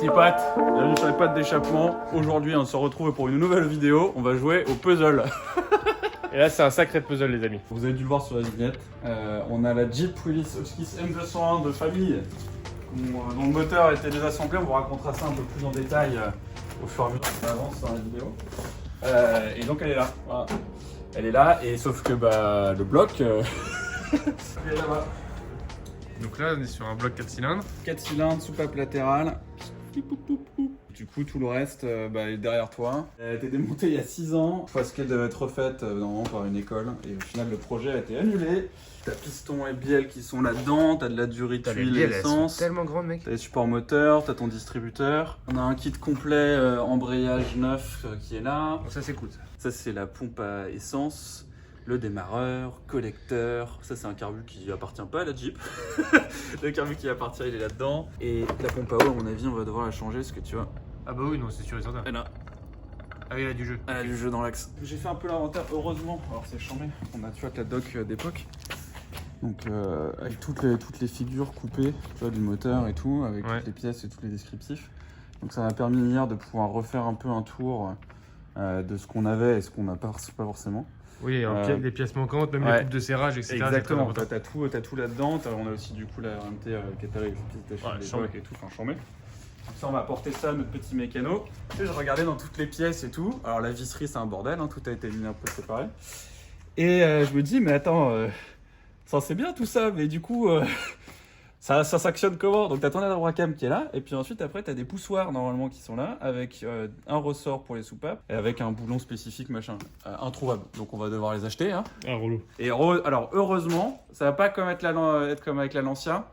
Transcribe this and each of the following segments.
petits potes, bienvenue sur les pattes d'échappement. Aujourd'hui on se retrouve pour une nouvelle vidéo, on va jouer au puzzle. Et là c'est un sacré puzzle les amis. Vous avez dû le voir sur la vignette, on a la Jeep Willys Hotchkiss M201 de famille, dont le moteur a été désassemblé, on vous racontera ça un peu plus en détail au fur et à mesure qu'on avance dans la vidéo. Et donc elle est là, voilà. Elle est là, et sauf que bah, le bloc, il est là-bas. Donc là on est sur un bloc 4 cylindres. 4 cylindres, soupape latérale. Du coup, tout le reste est derrière toi. Elle a été démontée il y a 6 ans. Parce qu'elle devait être refaite normalement par une école. Et au final, le projet a été annulé. T'as piston et bielle qui sont là-dedans. T'as de la durite, huile, essence. Tellement grande mec. T'as les supports moteurs, t'as ton distributeur. On a un kit complet embrayage neuf qui est là. Bon, ça c'est cool ça. Ça, c'est la pompe à essence. Le démarreur, collecteur, ça c'est un carbu qui appartient pas à la Jeep. Le carbu qui appartient, il est là-dedans. Et la pompe à eau, à mon avis, on va devoir la changer parce que tu vois. Ah bah oui non c'est sûr et certain. Elle a, Ah oui il y a du jeu. elle a du jeu dans l'axe. J'ai fait un peu l'inventaire, heureusement. Alors c'est chambé. On a tu vois la doc d'époque. Donc avec toutes les figures coupées, tu vois, du moteur et tout, avec toutes les pièces et tous les descriptifs. Donc ça m'a permis hier de pouvoir refaire un peu un tour de ce qu'on avait et ce qu'on n'a pas forcément. Oui, les pièces manquantes, même les coupes de serrage, etc. Exactement, t'as tout là-dedans. On a aussi du coup la RMT Qatari avec les pièces d'époque et tout, enfin chambé. Donc ça, on va apporter ça à notre petit mécano. Et je regardais dans toutes les pièces et tout. Alors la visserie, c'est un bordel, hein, tout a été mis un peu séparé. Et je me dis, mais attends, ça c'est bien tout ça, mais du coup, ça s'actionne comment? Donc t'as ton abracam qui est là, et puis ensuite après t'as des poussoirs normalement qui sont là, avec un ressort pour les soupapes, et avec un boulon spécifique machin, introuvable. Donc on va devoir les acheter. Hein. Un relou. Et alors heureusement, ça va pas être comme avec la Lancia.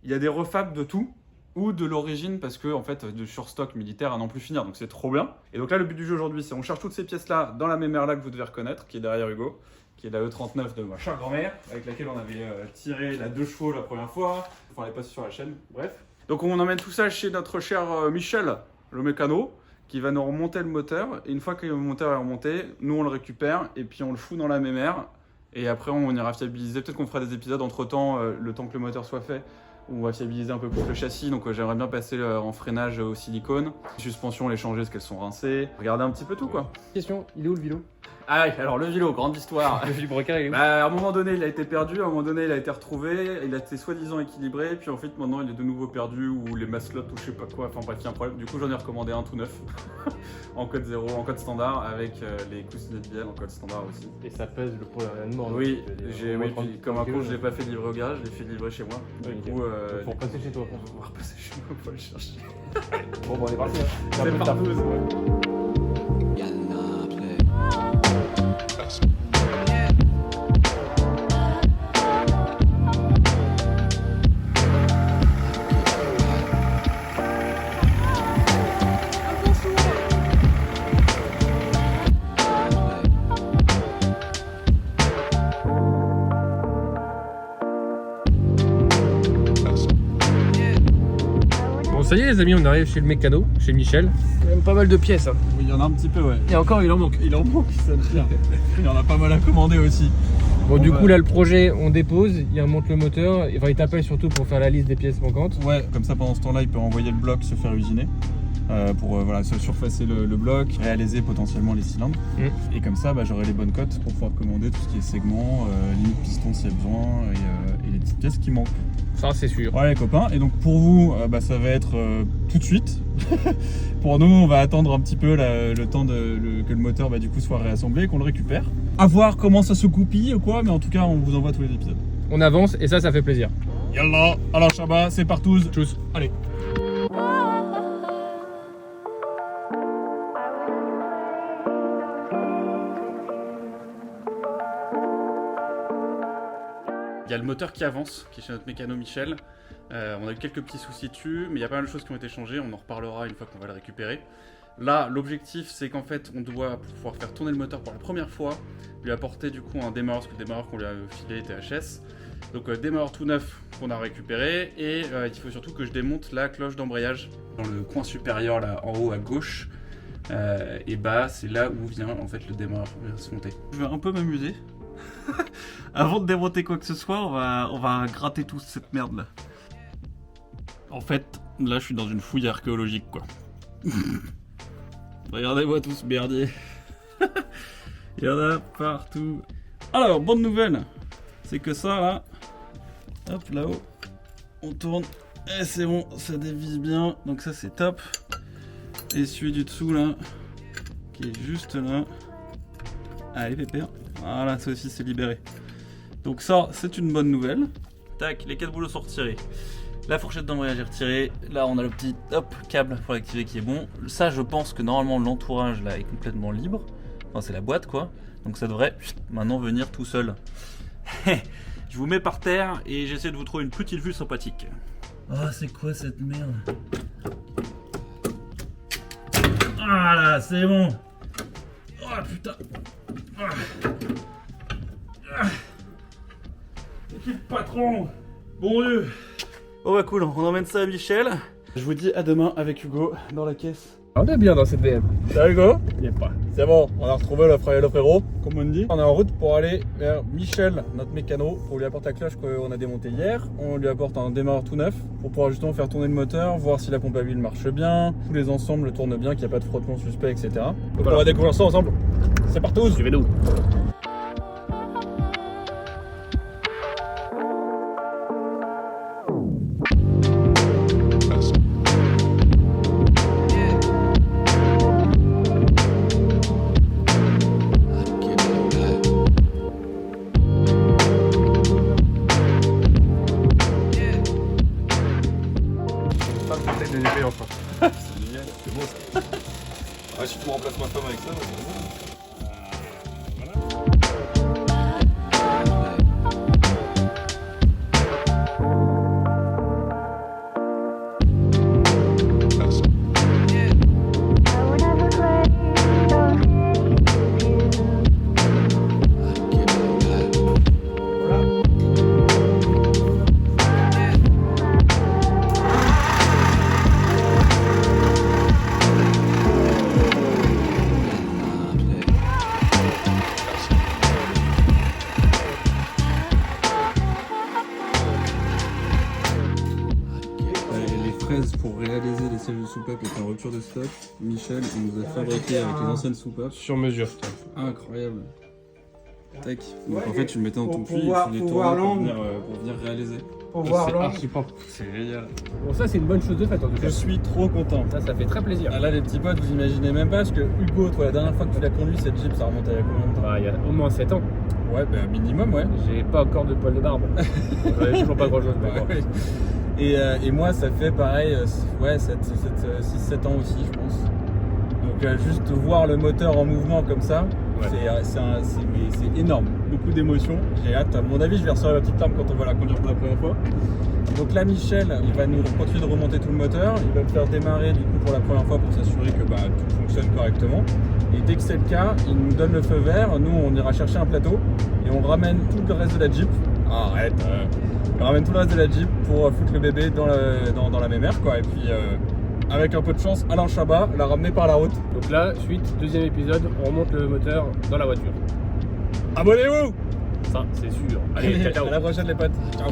Il y a des refabs de tout, ou de l'origine, parce que en fait de surstock militaire à n'en plus finir, donc c'est trop bien. Et donc là le but du jeu aujourd'hui, c'est on cherche toutes ces pièces là dans la même là que vous devez reconnaître, qui est derrière Hugo, qui est la E39 de ma chère grand-mère, avec laquelle on avait tiré la 2 chevaux la première fois, enfin elle est passée sur la chaîne, bref. Donc on emmène tout ça chez notre cher Michel, le mécano, qui va nous remonter le moteur, et une fois que le moteur est remonté, nous on le récupère, et puis on le fout dans la mémère, et après on ira fiabiliser, peut-être qu'on fera des épisodes entre temps, le temps que le moteur soit fait, où on va fiabiliser un peu plus le châssis, donc j'aimerais bien passer en freinage au silicone, suspension les changer parce qu'elles sont rincées, regarder un petit peu tout quoi. Question, il est où le vélo? Ah oui, alors le vélo, grande histoire. Le vibrocar il est où? À un moment donné, il a été perdu, à un moment donné, il a été retrouvé, il a été soi-disant équilibré, puis en fait, maintenant, il est de nouveau perdu, ou les maslottes, ou je sais pas quoi, enfin bref, il y a un problème. Du coup, j'en ai recommandé un tout neuf, en code 0, en code standard, avec les coussinets de bielle en code standard aussi. Et ça pèse le poids rien de mort. Oui, puis comme un con, je l'ai pas fait livrer au garage, je l'ai fait livrer chez moi. Du coup, faut repasser chez toi. on va repasser chez moi pour le chercher. Bon, on est parti. C'est partout. Bon ça y est les amis, on arrive chez le mécano, chez Michel. Il y a même pas mal de pièces. Hein. Oui, il y en a un petit peu, ouais. Et encore il en manque. Il en manque, ça me tient. Il y en a pas mal à commander aussi. Bon du coup là le projet on dépose, il remonte le moteur, enfin il t'appelle surtout pour faire la liste des pièces manquantes. Ouais, comme ça pendant ce temps-là il peut envoyer le bloc se faire usiner pour voilà, se surfacer le bloc, réaliser potentiellement les cylindres. Et comme ça j'aurai les bonnes cotes pour pouvoir commander tout ce qui est segment, limite piston s'il y a besoin et les petites pièces qui manquent. Ça c'est sûr. Ouais les copains, et donc pour vous ça va être tout de suite. Pour nous on va attendre un petit peu le temps que le moteur du coup soit réassemblé et qu'on le récupère. À voir comment ça se goupille ou quoi, mais en tout cas on vous envoie tous les épisodes. On avance et ça fait plaisir. Yallah, alors Shabba, c'est partout. Tchuss. Allez. Il y a le moteur qui avance, qui est chez notre mécano Michel. On a eu quelques petits soucis dessus, mais il y a pas mal de choses qui ont été changées. On en reparlera une fois qu'on va le récupérer. Là, l'objectif, c'est qu'en fait, on doit pouvoir faire tourner le moteur pour la première fois, lui apporter du coup un démarreur, parce que le démarreur qu'on lui a filé était HS. Donc démarreur tout neuf qu'on a récupéré, et il faut surtout que je démonte la cloche d'embrayage dans le coin supérieur, là en haut à gauche. Et c'est là où vient en fait le démarreur vient se monter. Je vais un peu m'amuser. Avant de démonter quoi que ce soit, on va gratter toute cette merde là. En fait, Là, je suis dans une fouille archéologique, quoi. Regardez-moi tout ce merdier. Il y en a partout. Alors, bonne nouvelle, c'est que ça, là, hop, là-haut, on tourne, et c'est bon, ça dévisse bien, donc ça, c'est top. Et celui du dessous, là, qui est juste là. Allez, pépère. Voilà, ça aussi, c'est libéré. Donc ça, c'est une bonne nouvelle. Tac, les 4 boulots sont retirés. La fourchette d'embrayage est retirée. Là, on a le petit câble pour l'activer qui est bon. Ça, je pense que normalement, l'entourage là est complètement libre. Enfin, c'est la boîte, quoi. Donc ça devrait maintenant venir tout seul. Je vous mets par terre et j'essaie de vous trouver une petite vue sympathique. Oh, c'est quoi cette merde? Ah là, c'est bon. Oh putain. C'est qui le patron? Bon Dieu. Oh bah cool, on emmène ça à Michel. Je vous dis à demain avec Hugo dans la caisse. On est bien dans cette BM. Salut Hugo. Il est pas. C'est bon, on a retrouvé le frérot, comme on dit. On est en route pour aller vers Michel, notre mécano, pour lui apporter la cloche qu'on a démontée hier. On lui apporte un démarreur tout neuf pour pouvoir justement faire tourner le moteur, voir si la pompe à huile marche bien, tous les ensembles tournent bien, qu'il n'y a pas de frottement suspect, etc. Donc voilà. On va découvrir ça ensemble. C'est partout. Suivez-nous. C'est génial, c'est beau ça. Ouais, si tu me remplaces ma femme avec ça, c'est bon. Pour réaliser les sièges de soupape étaient en rupture de stock. Michel il nous a fabriqué avec les anciennes soupapes. Sur mesure. Incroyable. Tac. Donc en fait tu le mettais dans ton puits et voir- tu les pour voir tournais l'angle. pour venir réaliser. Pour voir C'est l'angle. archi propre. C'est génial. Bon, ça, c'est une bonne chose de fait en tout Je cas. suis trop content. Ça fait très plaisir. Ah là les petits potes vous imaginez même pas parce que Hugo toi la dernière fois que tu l'as conduit cette Jeep ça remonte à il y a combien de temps? Bah, il y a au moins 7 ans. Ouais bah minimum ouais. J'ai pas encore de poil de barbe. J'avais toujours pas grand chose. Ouais. Et moi ça fait pareil, ouais 6-7 ans aussi je pense. Donc juste voir le moteur en mouvement comme ça, Ouais. c'est énorme, beaucoup d'émotions. J'ai hâte, à mon avis je vais recevoir la petite larme quand on va la conduire pour la première fois. Donc là Michel, il va nous continuer de remonter tout le moteur, il va le faire démarrer du coup pour la première fois pour s'assurer que tout fonctionne correctement. Et dès que c'est le cas, il nous donne le feu vert, nous on ira chercher un plateau et on ramène tout le reste de la Jeep. Arrête on ramène tout le reste de la Jeep pour foutre le bébé dans la mémère quoi. Et puis avec un peu de chance, Alain Chabat l'a ramené par la route. Donc là, suite, deuxième épisode, on remonte le moteur dans la voiture. Abonnez-vous. Ça, c'est sûr. Allez, ciao, ciao. À la prochaine les potes. Ciao.